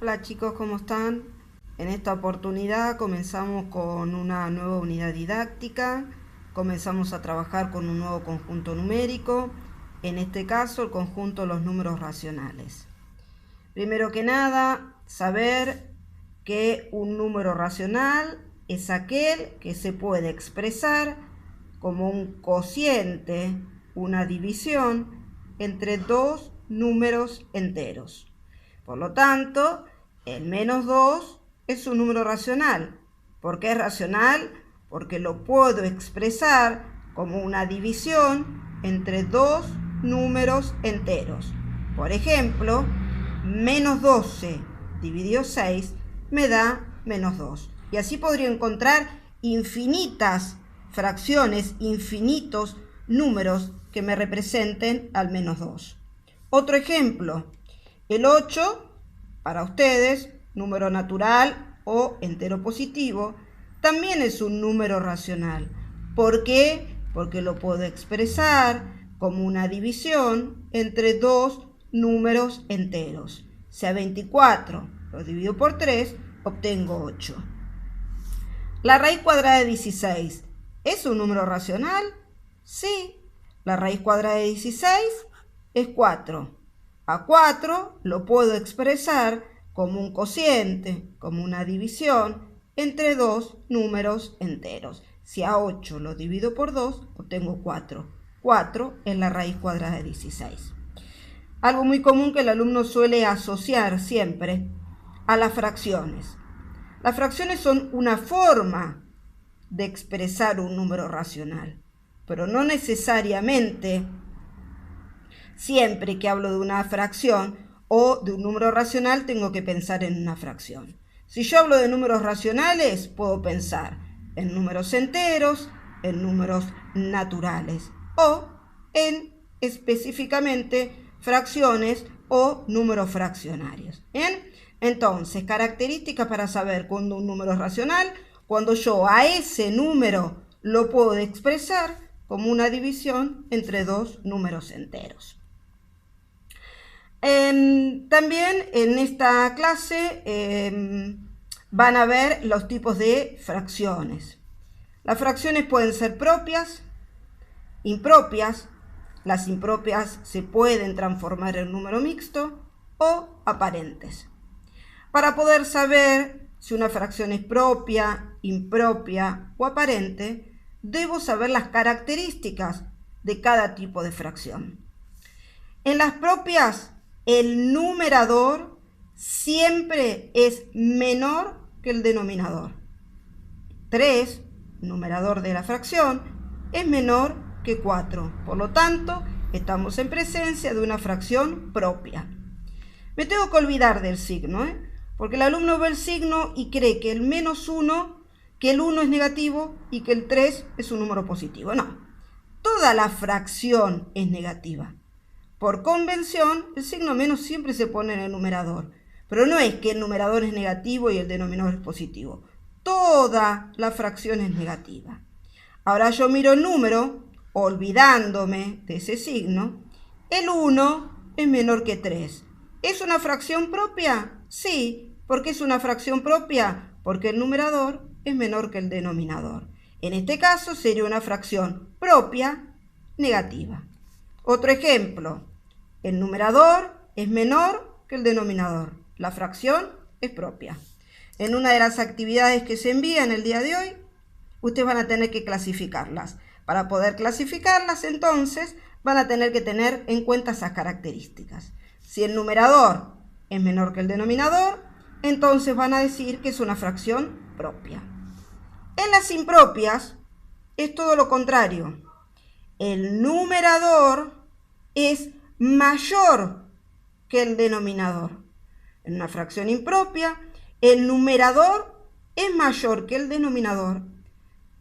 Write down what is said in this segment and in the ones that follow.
Hola chicos, ¿cómo están? En esta oportunidad comenzamos con una nueva unidad didáctica, comenzamos a trabajar con un nuevo conjunto numérico, en este caso el conjunto de los números racionales. Primero que nada, saber que un número racional es aquel que se puede expresar como un cociente, una división entre dos números enteros. Por lo tanto, el menos 2 es un número racional. ¿Por qué es racional? Porque lo puedo expresar como una división entre dos números enteros. Por ejemplo, menos 12 dividido 6 me da menos 2. Y así podría encontrar infinitas fracciones, infinitos números que me representen al menos 2. Otro ejemplo, el 8, para ustedes, número natural o entero positivo, también es un número racional. ¿Por qué? Porque lo puedo expresar como una división entre dos números enteros. Sea 24, lo divido por 3, obtengo 8. ¿La raíz cuadrada de 16 es un número racional? Sí. La raíz cuadrada de 16 es 4. A 4 lo puedo expresar como un cociente, como una división entre dos números enteros. Si a 8 lo divido por 2, obtengo 4. 4 es la raíz cuadrada de 16. Algo muy común que el alumno suele asociar siempre a las fracciones. Las fracciones son una forma de expresar un número racional, pero no necesariamente siempre que hablo de una fracción o de un número racional tengo que pensar en una fracción. Si yo hablo de números racionales, puedo pensar en números enteros, en números naturales o en específicamente fracciones o números fraccionarios. ¿Bien? Entonces, características para saber cuándo un número es racional, cuando yo a ese número lo puedo expresar como una división entre dos números enteros. También en esta clase van a ver los tipos de fracciones. Las fracciones pueden ser propias, impropias. Las impropias se pueden transformar en número mixto o aparentes. Para poder saber si una fracción es propia, impropia o aparente, debo saber las características de cada tipo de fracción. En las propias, el numerador siempre es menor que el denominador. 3, numerador de la fracción, es menor que 4. Por lo tanto, estamos en presencia de una fracción propia. Me tengo que olvidar del signo, porque el alumno ve el signo y cree que el menos 1, que el 1 es negativo y que el 3 es un número positivo. No, toda la fracción es negativa. Por convención, el signo menos siempre se pone en el numerador, pero no es que el numerador es negativo y el denominador es positivo. Toda la fracción es negativa. Ahora yo miro el número, olvidándome de ese signo. El 1 es menor que 3. ¿Es una fracción propia? Sí. ¿Por qué es una fracción propia? Porque el numerador es menor que el denominador. En este caso sería una fracción propia negativa. Otro ejemplo, el numerador es menor que el denominador. La fracción es propia. En una de las actividades que se envían el día de hoy, ustedes van a tener que clasificarlas. Para poder clasificarlas, entonces, van a tener que tener en cuenta esas características. Si el numerador es menor que el denominador, entonces van a decir que es una fracción propia. En las impropias es todo lo contrario. El numerador es mayor que el denominador. En una fracción impropia, el numerador es mayor que el denominador,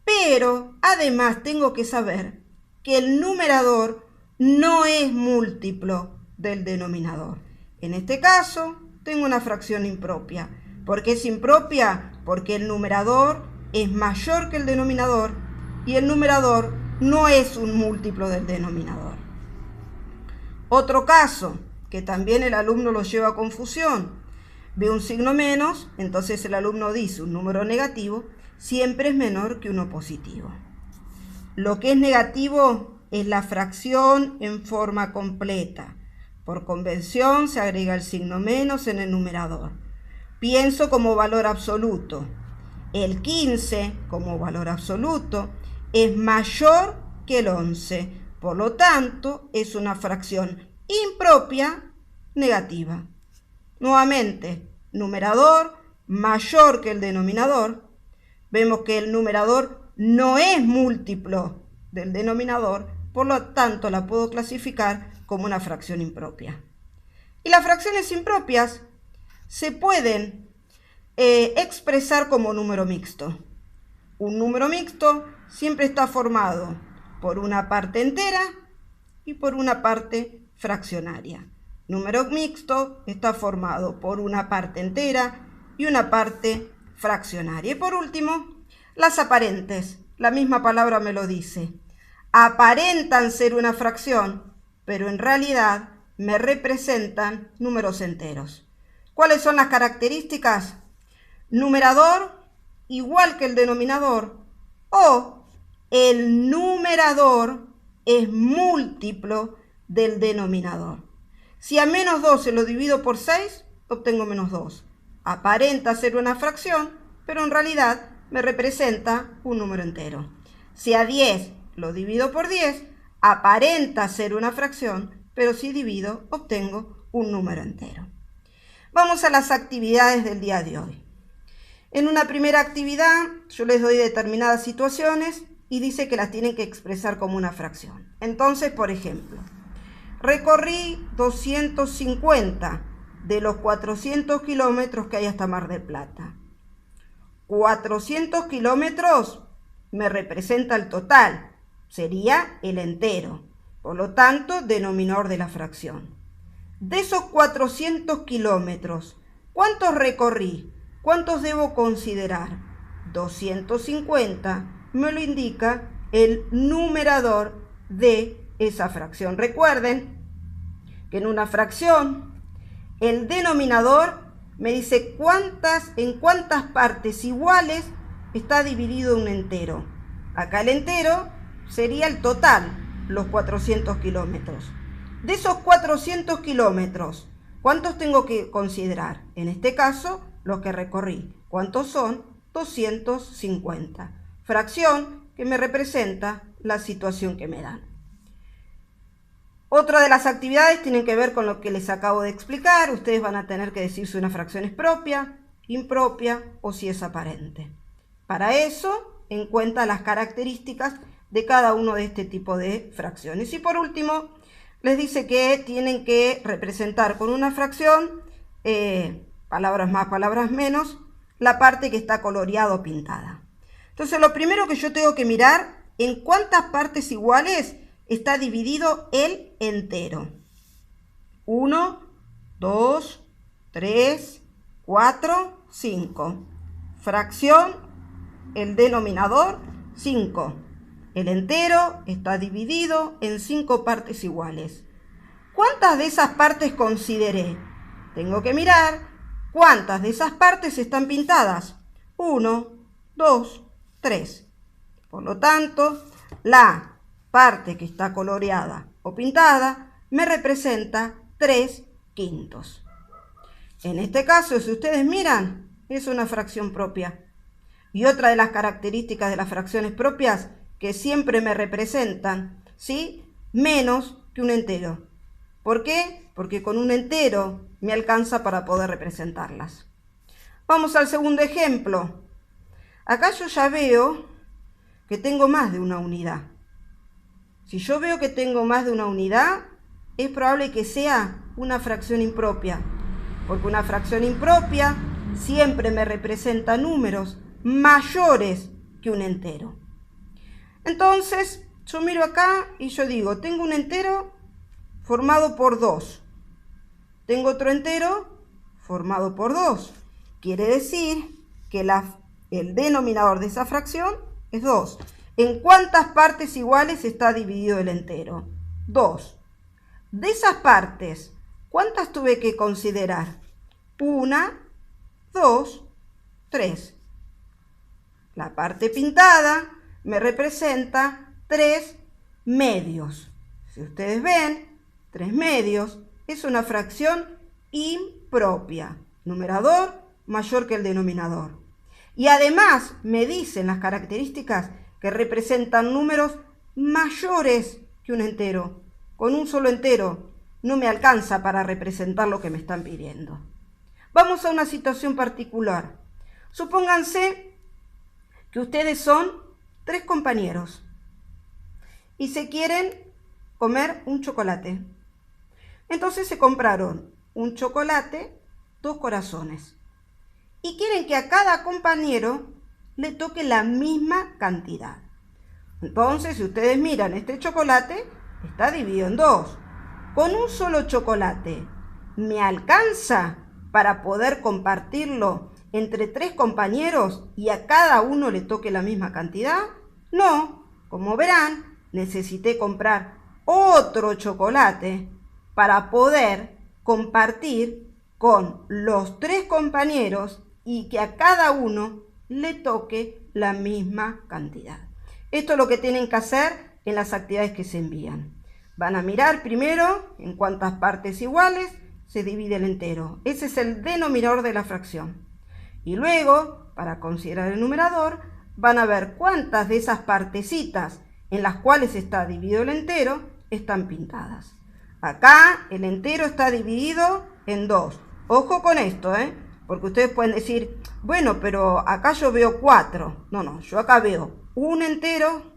pero además tengo que saber que el numerador no es múltiplo del denominador. En este caso, tengo una fracción impropia. ¿Por qué es impropia? Porque el numerador es mayor que el denominador y el numerador no es un múltiplo del denominador. Otro caso, que también el alumno lo lleva a confusión. ve un signo menos, entonces el alumno dice un número negativo siempre es menor que uno positivo. Lo que es negativo es la fracción en forma completa. Por convención se agrega el signo menos en el numerador. Pienso como valor absoluto. El 15 como valor absoluto es mayor que el 11. Por lo tanto, es una fracción impropia negativa. Nuevamente, numerador mayor que el denominador. Vemos que el numerador no es múltiplo del denominador, por lo tanto la puedo clasificar como una fracción impropia. Y las fracciones impropias se pueden expresar como número mixto. Un número mixto siempre está formado por una parte entera y por una parte fraccionaria. Número mixto está formado por una parte entera y una parte fraccionaria. Y por último, las aparentes. La misma palabra me lo dice. Aparentan ser una fracción, pero en realidad me representan números enteros. ¿Cuáles son las características? Numerador igual que el denominador, o el numerador es múltiplo del denominador. Si a menos 12 lo divido por 6, obtengo menos 2. Aparenta ser una fracción, pero en realidad me representa un número entero. Si a 10 lo divido por 10, aparenta ser una fracción, pero si divido, obtengo un número entero. Vamos a las actividades del día de hoy. En una primera actividad, yo les doy determinadas situaciones y dice que las tienen que expresar como una fracción. Entonces, por ejemplo, recorrí 250 de los 400 kilómetros que hay hasta Mar del Plata. 400 kilómetros me representa el total, sería el entero, por lo tanto, denominador de la fracción. De esos 400 kilómetros, ¿cuántos recorrí? ¿Cuántos debo considerar? 250 me lo indica el numerador de esa fracción. Recuerden que en una fracción el denominador me dice en cuántas partes iguales está dividido un entero. Acá el entero sería el total, los 400 kilómetros. De esos 400 kilómetros, ¿cuántos tengo que considerar? En este caso, los que recorrí. ¿Cuántos son? 250. Fracción que me representa la situación que me dan. Otra de las actividades tienen que ver con lo que les acabo de explicar. Ustedes van a tener que decir si una fracción es propia, impropia o si es aparente. Para eso, en cuenta las características de cada uno de este tipo de fracciones. Y por último, les dice que tienen que representar con una fracción, palabras más, palabras menos, la parte que está coloreada o pintada. Entonces, lo primero que yo tengo que mirar, en cuántas partes iguales está dividido el entero. 1, 2, 3, 4, 5. Fracción, el denominador, 5. El entero está dividido en 5 partes iguales. ¿Cuántas de esas partes consideré? Tengo que mirar cuántas de esas partes están pintadas. 1, 2, 3. Por lo tanto, la parte que está coloreada o pintada me representa 3/5. En este caso, si ustedes miran, es una fracción propia. Y otra de las características de las fracciones propias, que siempre me representan, ¿sí?, menos que un entero. ¿Por qué? Porque con un entero me alcanza para poder representarlas. Vamos al segundo ejemplo. Acá yo ya veo que tengo más de una unidad. Si yo veo que tengo más de una unidad, es probable que sea una fracción impropia, porque una fracción impropia siempre me representa números mayores que un entero. Entonces, yo miro acá y yo digo, tengo un entero formado por 2. Tengo otro entero formado por 2. Quiere decir que el denominador de esa fracción es 2. ¿En cuántas partes iguales está dividido el entero? 2. De esas partes, ¿cuántas tuve que considerar? 1, 2, 3. La parte pintada me representa 3 medios. Si ustedes ven, 3 medios es una fracción impropia. Numerador mayor que el denominador. Y además me dicen las características que representan números mayores que un entero. Con un solo entero no me alcanza para representar lo que me están pidiendo. Vamos a una situación particular. Supónganse que ustedes son 3 compañeros y se quieren comer un chocolate. Entonces se compraron un chocolate, 2 corazones, y quieren que a cada compañero le toque la misma cantidad. Entonces, si ustedes miran, este chocolate está dividido en 2. Con un solo chocolate, ¿me alcanza para poder compartirlo entre 3 compañeros y a cada uno le toque la misma cantidad? No, como verán, necesité comprar otro chocolate para poder compartir con los 3 compañeros y que a cada uno le toque la misma cantidad. Esto es lo que tienen que hacer en las actividades que se envían. Van a mirar primero en cuántas partes iguales se divide el entero. Ese es el denominador de la fracción. Y luego, para considerar el numerador, van a ver cuántas de esas partecitas en las cuales está dividido el entero están pintadas. Acá el entero está dividido en 2. Ojo con esto, porque ustedes pueden decir, bueno, pero acá yo veo 4. No, yo acá veo un entero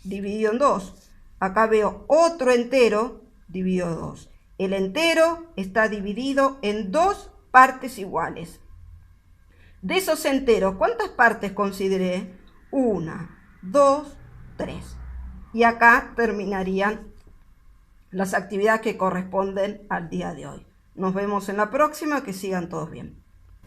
dividido en 2. Acá veo otro entero dividido en 2. El entero está dividido en 2 partes iguales. De esos enteros, ¿cuántas partes consideré? 1, 2, 3. Y acá terminarían las actividades que corresponden al día de hoy. Nos vemos en la próxima, que sigan todos bien.